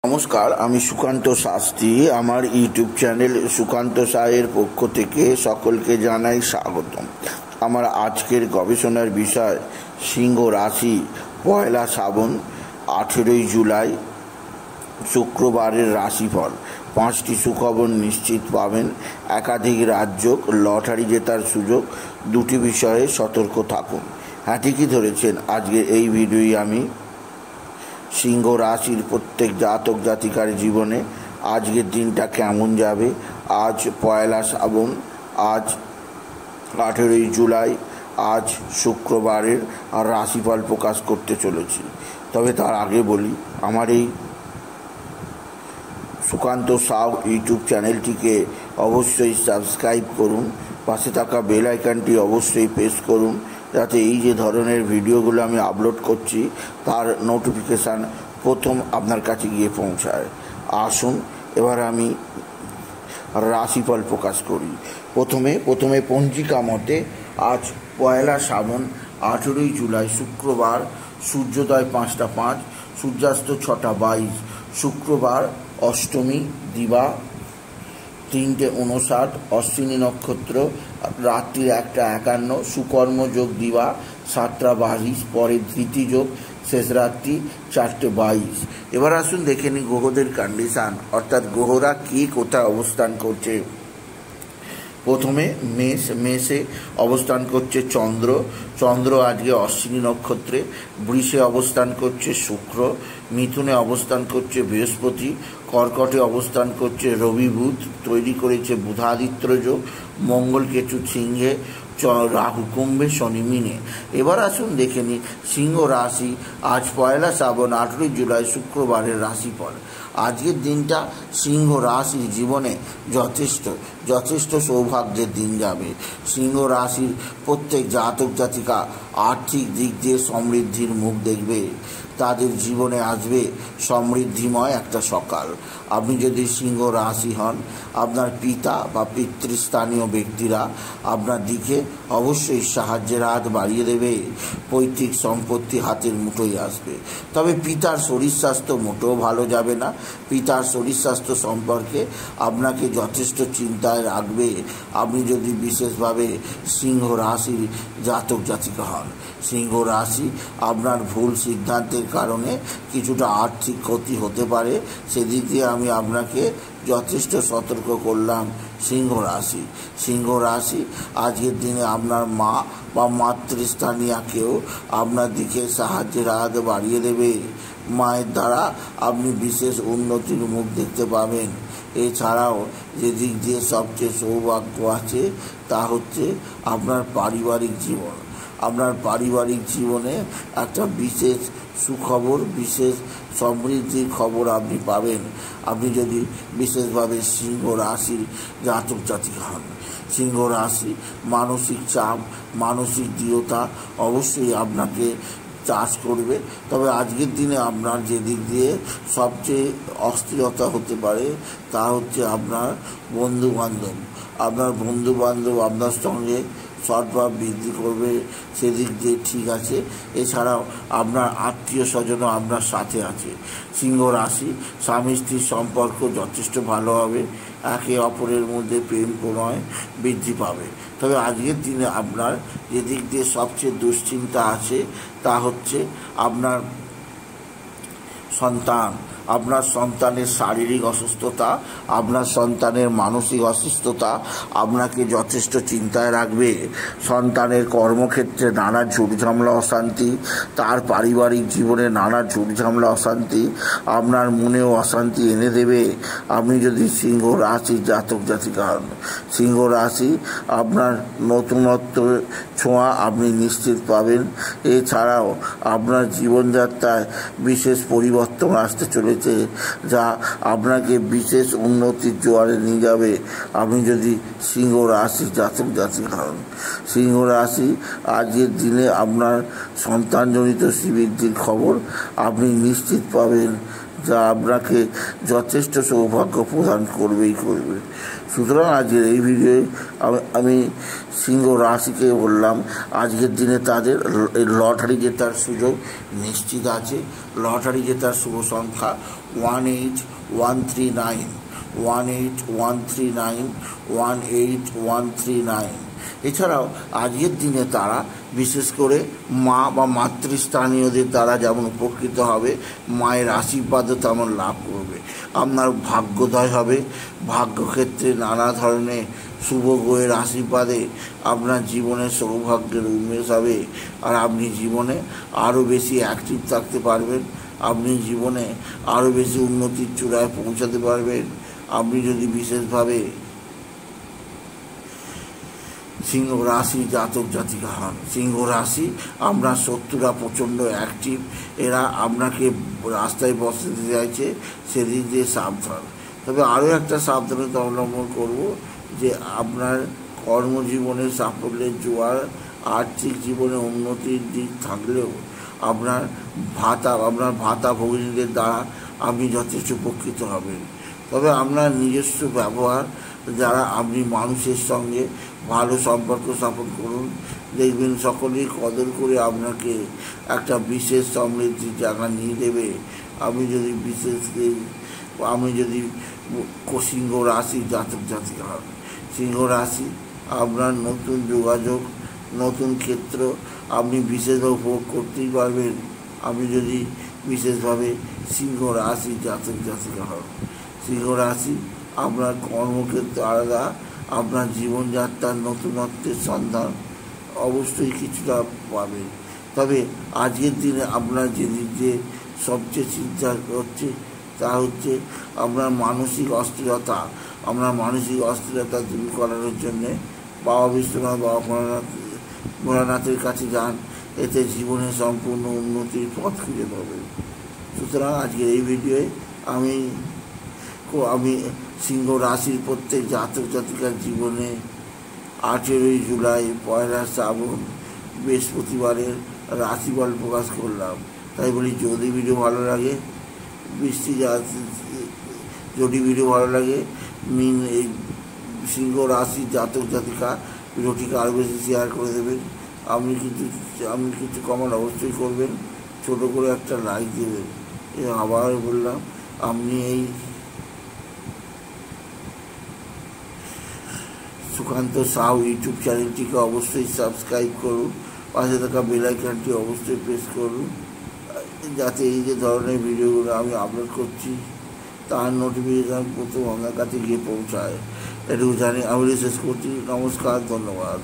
নমস্কার, আমি সুকান্ত শাস্ত্রী। আমার ইউটিউব চ্যানেল সুকান্ত সাহের পক্ষ থেকে সকলকে জানাই স্বাগতম। আমার আজকের গবেষণার বিষয় সিংহ রাশি, পয়লা শ্রাবণ, 18ই জুলাই শুক্রবারের রাশিফল। 5টি সুখবর নিশ্চিত পাবেন, একাধিক রাজযোগ, লটারি জেতার সুযোগ। 2টি বিষয়ে সতর্ক থাকুন। হ্যাঁ, ঠিকই ধরেছেন। আজকের এই ভিডিওই আমি সিংহ রাশির প্রত্যেক জাতক জাতিকার জীবনে আজকের দিনটা কেমন যাবে, আজ পয়লা শ্রাবণ, আজ 18ই জুলাই, আজ শুক্রবারের আর রাশিফল প্রকাশ করতে চলেছি। তবে তার আগে বলি, আমার এই সুকান্ত সাউ ইউটিউব চ্যানেলটিকে অবশ্যই সাবস্ক্রাইব করুন, পাশে থাকা বেল আইকনটি অবশ্যই প্রেস করুন, যাতে এই যে ধরনের ভিডিওগুলো আমি আপলোড করছি তার নোটিফিকেশান প্রথম আপনার কাছে গিয়ে পৌঁছায়। আসুন এবার আমি রাশিফল প্রকাশ করি। প্রথমে পঞ্জিকা মতে আজ পয়লা শ্রাবণ, 18ই জুলাই শুক্রবার, সূর্যোদয় 5টা 5, সূর্যাস্ত 6টা 22, শুক্রবার, অষ্টমী, দিবা 3টে 59, অশ্বিনী নক্ষত্র, রাত্রি 1টা 51, সুকর্ম যোগ দিবা 7টা 22, পরে ধৃতি যোগ, শেষ রাত্রি 4টে 22। এবার আসুন দেখে নিই গ্রহদের কন্ডিশান, অর্থাৎ গ্রহরা কে কোথায় অবস্থান করছে। প্রথমে মেষে অবস্থান করছে চন্দ্র আজকে অশ্বিনী নক্ষত্রে। বৃষে অবস্থান করছে শুক্র, মিথুনে অবস্থান করছে বৃহস্পতি, কর্কটে অবস্থান করছে রবি বুধ, তৈরি করেছে বুধাদিত্য যোগ, মঙ্গল কেতু সিংহে, রাহু কুম্ভে, শনি মিনে। এবার আসুন দেখে নিই সিংহ রাশি, আজ পয়লা শ্রাবণ, 18ই জুলাই শুক্রবারের রাশিফল। আজকের দিনটা সিংহ রাশির জীবনে যথেষ্ট সৌভাগ্যের দিন যাবে। সিংহ রাশির প্রত্যেক জাতক জাতিকা আর্থিক দিক দিয়ে সমৃদ্ধির মুখ দেখবে। তাদের জীবনে আসবে সমৃদ্ধিময় একটা সকাল। আপনি যদি সিংহ রাশি হন, আপনার পিতা বা পিতৃস্থানীয় ব্যক্তিরা আপনার দিকে অবশ্যই সাহায্যের হাত বাড়িয়ে দেবে। পৈতৃক সম্পত্তি হাতের মুঠোয় আসবে। তবে পিতার শরীর স্বাস্থ্য মোটেও ভালো যাবে না। পিতার শরীর স্বাস্থ্য সম্পর্কে আপনাকে যথেষ্ট চিন্তায় রাখবে আপনি যদি বিশেষভাবে সিংহ রাশির জাতক জাতিকা হন। সিংহ রাশি, আপনার ভুল সিদ্ধান্তের কারণে কিছুটা আর্থিক ক্ষতি হতে পারে, সেদিক দিয়ে আমি আপনাকে যথেষ্ট সতর্ক করলাম। সিংহ রাশি আজকের দিনে আপনার মা বা মাতৃস্থানীয় কেউ আপনার দিকে সাহায্যের হাত বাড়িয়ে দেবে। মায়ের দ্বারা আপনি বিশেষ উন্নতির মুখ দেখতে পাবেন। এছাড়াও যে দিক দিয়ে সবচেয়ে সৌভাগ্য আছে তা হচ্ছে আপনার পারিবারিক জীবন। আপনার পারিবারিক জীবনে একটা বিশেষ সুখবর, বিশেষ সমৃদ্ধির খবর আপনি পাবেন আপনি যদি বিশেষভাবে সিংহ রাশির জাতক জাতিকা হন। সিংহ রাশি মানসিক চাপ, মানসিক দৃঢ়তা অবশ্যই আপনাকে চাষ করবে। তবে আজকের দিনে আপনার যে দিক দিয়ে সবচেয়ে অস্থিরতা হতে পারে তা হচ্ছে আপনার বন্ধুবান্ধব আপনার সঙ্গে সদ্ভাব বৃদ্ধি করবে, সেদিক দিয়ে ঠিক আছে। এছাড়াও আপনার আত্মীয় স্বজনও আপনার সাথে আছে। সিংহ রাশি, স্বামী স্ত্রীর সম্পর্ক যথেষ্ট ভালো হবে। একে অপরের মধ্যে প্রেম প্রণয় বৃদ্ধি পাবে। তবে আজকের দিনে আপনার যে দিক দিয়ে সবচেয়ে দুশ্চিন্তা আছে তা হচ্ছে আপনার আপনার সন্তানের শারীরিক অসুস্থতা, আপনার সন্তানের মানসিক অসুস্থতা আপনাকে যথেষ্ট চিন্তায় রাখবে। সন্তানের কর্মক্ষেত্রে নানা ঝুটঝামেলা অশান্তি, তার পারিবারিক জীবনে নানা ঝুটঝামেলা অশান্তি আপনার মনেও অশান্তি এনে দেবে আপনি যদি সিংহ রাশির জাতক জাতিকা হন। সিংহ রাশি, আপনার নতুনত্ব ছোঁয়া আপনি নিশ্চিত পাবেন। এছাড়াও আপনার জীবনযাত্রায় বিশেষ পরিবর্তন আসতে চলেছে, যা আপনাকে বিশেষ উন্নতির জোয়ারে নিয়ে যাবে আপনি যদি সিংহ রাশি জাতক জাতিকা হন। সিংহ রাশি, আজকের দিনে আপনার সন্তানজনিত শ্রীবৃদ্ধির খবর আপনি নিশ্চিত পাবেন, যা আপনাকে যথেষ্ট সৌভাগ্য প্রদান করবে। সুতরাং আজকের এই ভিডিওয়ে আমি সিংহ রাশিকে বললাম আজকের দিনে তাদের লটারি জেতার সুযোগ নিশ্চিত আছে। লটারি জেতার শুভ সংখ্যা 18139 18139 এছাড়াও আজকের দিনে তারা বিশেষ করে মা বা মাতৃস্থানীয়দের দ্বারা যেমন উপকৃত হবে, মায়ের আশীর্বাদও তেমন লাভ করবে। আপনার ভাগ্যোদয় হবে, ভাগ্যক্ষেত্রে নানা ধরনের শুভ গ্রহের আশীর্বাদে আপনার জীবনে সৌভাগ্যের উন্মেষ হবে, আর আপনি জীবনে আরও বেশি অ্যাক্টিভ থাকতে পারবেন, আপনি জীবনে আরও বেশি উন্নতির চূড়ায় পৌঁছাতে পারবেন। আপনি যদি বিশেষভাবে সিংহ রাশি জাতক জাতিকা হন, সিংহ রাশি আপনার শত্রুরা প্রচণ্ড অ্যাক্টিভ, এরা আপনাকে রাস্তায় বসতে দিতে চাইছে, সেদিক দিয়ে সাবধান। তবে আরও একটা সাবধানতা অবলম্বন করব যে আপনার কর্মজীবনে সাফল্যের জোয়ার, আর্থিক জীবনে উন্নতির দিক থাকলেও আপনার ভাতা ভগিনীদের দ্বারা আপনি যথেষ্ট উপকৃত হবেন। তবে আপনার নিজস্ব ব্যবহার যারা আপনি মানুষের সঙ্গে ভালো সম্পর্ক স্থাপন করুন, দেখবেন সকলেই কদর করে আপনাকে একটা বিশেষ সমৃদ্ধির জায়গা নিয়ে দেবে। আমি যদি সিংহ রাশি জাতক জাতিকা হন, সিংহ রাশি আপনার নতুন যোগাযোগ, নতুন ক্ষেত্র আপনি বিশেষভাবে উপভোগ করতেই পারবেন। আপনি যদি বিশেষভাবে সিংহ রাশি জাতক জাতিকা হন, সিংহ রাশি আপনার কর্মক্ষেত্র আলাদা, আপনার জীবনযাত্রার নতুনত্বের সন্ধান অবশ্যই কিছুটা পাবেন। তবে আজকের দিনে আপনার যে দিক দিয়ে সবচেয়ে চিন্তা হচ্ছে তা হচ্ছে আপনার মানসিক অস্থিরতা দূর করানোর জন্যে বাবা বিশ্বনাথ, বাবা ভোলানাথের কাছে যান, এতে জীবনে সম্পূর্ণ উন্নতির পথ খুঁজে পাবেন। সুতরাং আজকের এই ভিডিওয়ে আমি সিংহ রাশির প্রত্যেক জাতক জাতিকার জীবনে 18 জুলাই 1 শ্রাবণ বৃহস্পতিবারের রাশিফল প্রকাশ করলাম। তাই বলি, যদি ভিডিও ভালো লাগে এই সিংহ রাশির জাতক জাতিকা ভিডিওটিকে আরও বেশি শেয়ার করে দেবেন। আপনি কিছু কমেন্ট অবশ্যই করবেন, ছোটো করে একটা লাইক দেবেন। আবার বললাম, আপনি এই সুকান্ত সাউ ইউটিউব চ্যানেলটিকে অবশ্যই সাবস্ক্রাইব করুন, পাশে থাকা বেল আইকনটি অবশ্যই প্রেস করুন, যাতে এই যে ধরনের ভিডিওগুলো আমি আপলোড করছি তার নোটিফিকেশান প্রথম আপনার কাছে গিয়ে পৌঁছায়। এটুকু জানি আমি শেষ করছি। নমস্কার, ধন্যবাদ।